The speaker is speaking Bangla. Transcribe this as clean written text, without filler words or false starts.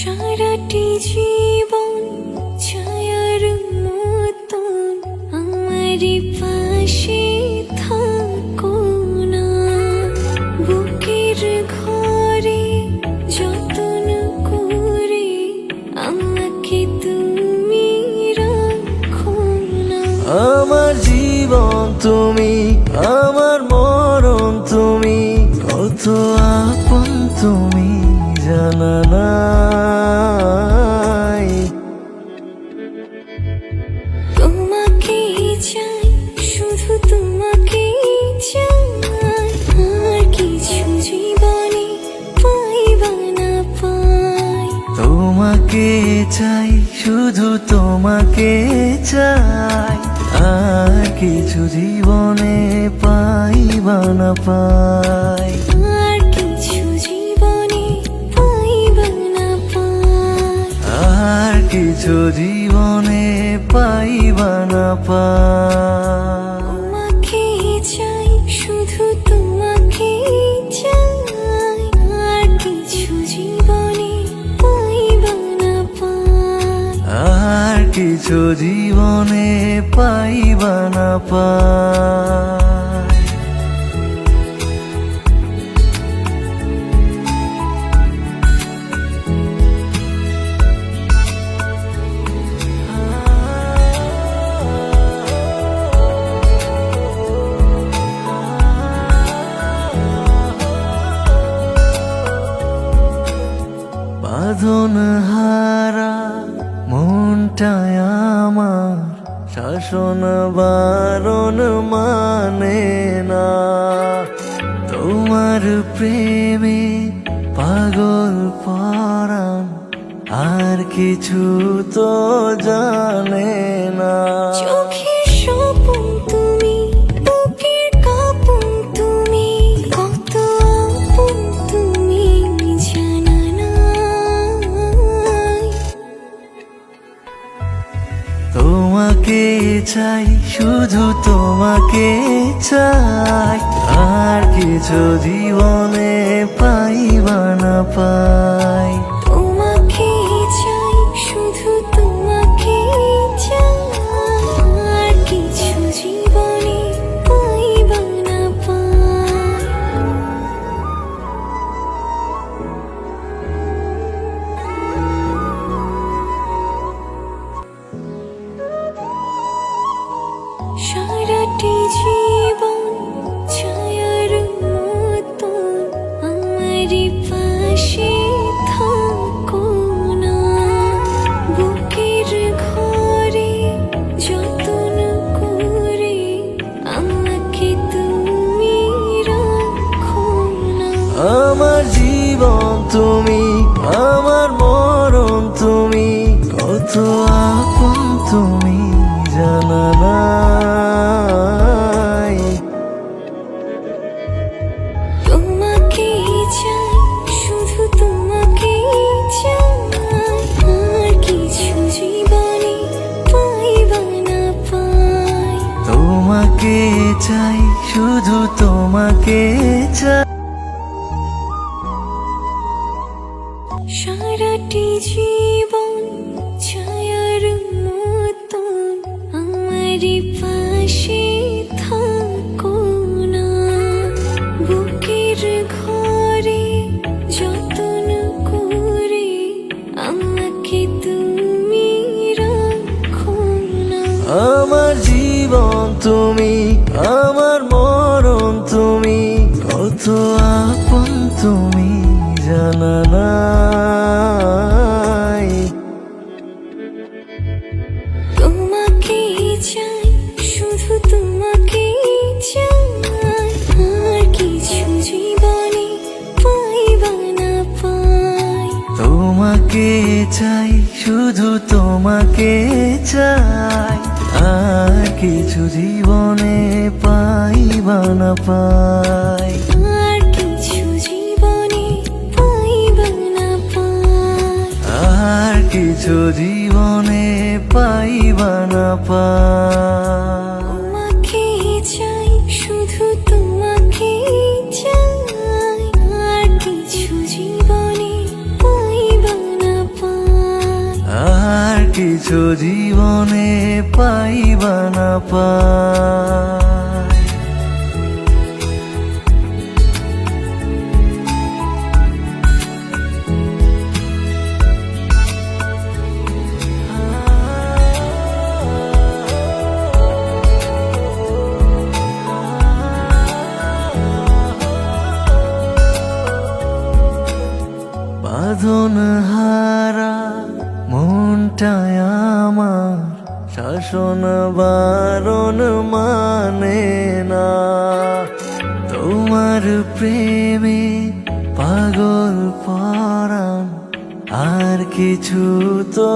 সারাটি জীবন ছায়ার মতন আমারই পাশে থাকো না। বুকের ঘরে যতন করে আমাকে তুমি রাখো না। আমার জীবন তুমি, আমার মরণ তুমি, কত আপন তুমি জানা নাই। তোমাকে চাই, শুধু তোমাকে চাই, আর কিছু জীবনে পাইবা না পাই। তোমাকে চাই, শুধু তোমাকে চাই, আর কিছু জীবনে পাইবা না পাই। আর কিছু জীবনে পাইবা না পাই। আর কিছু জীবনে পাইবা না পাই। তোমাকে চাই, শুধু তোমাকে চাই, আর কিছু জীবনে পাইবা না পাই। আর কিছু জীবনে পাইবা না পাই। বাঁধন হারা মনটায় আমার শাসন বারণ মানে না। তোমার প্রেমে পাগল পরাণ আর কিছু তো জানে না। চোখের স্বপন তুমি, বুকের কাঁপন তুমি, কত আপন তুমি জানা নাই। তোমাকে চাই, শুধু তোমাকে চাই, আর কিছু জীবনে পাইবা না পাই। তোমাকে চাই, শুধু তোমাকে চাই, আর কিছু জীবনে পাইবা না পাই। সারাটি জীবন ছায়ার মতন আমারই পাশে থাকো না। বুকের ঘরে যতন করে আমাকে তুমি রাখো না। আমার জীবন তুমি, আমার মরণ তুমি, কত আপন তুমি জানা নাই। তোমাকে চাই, শুধু তোমাকে চাই, আর কিছু জীবনে পাইবা না পাই। তোমাকে চাই, শুধু তোমাকে চাই। সারাটি জীবন ছায়ার মতন আমারই পাশে থাকো না। বুকের ঘরে যতন করে আমাকে তুমি রাখো না। আমার জীবন তুমি, আমার মরণ তুমি, কত আপন তুমি জানা নাই। তোমাকে চাই, শুধু তোমাকে চাই, আর কিছু জীবনে পাইবা না পাই। তোমাকে চাই, শুধু তোমাকে চাই, আর কিছু জীবনে পাইবা না পাই। আর কিছু জীবনে পাইবা না পাই। আর কিছু জীবনে পাইবা না পাই। তোমাকে চাই, শুধু তোমাকে চাই, আর কিছু জীবনে পাইবা না পাই। কিছু জীবনে পাইবা না পাই। বাঁধন হারা মনটায় আমার শাসন বারণ মানে না, তোমার প্রেমে পাগল পরাণ আর কিছু তো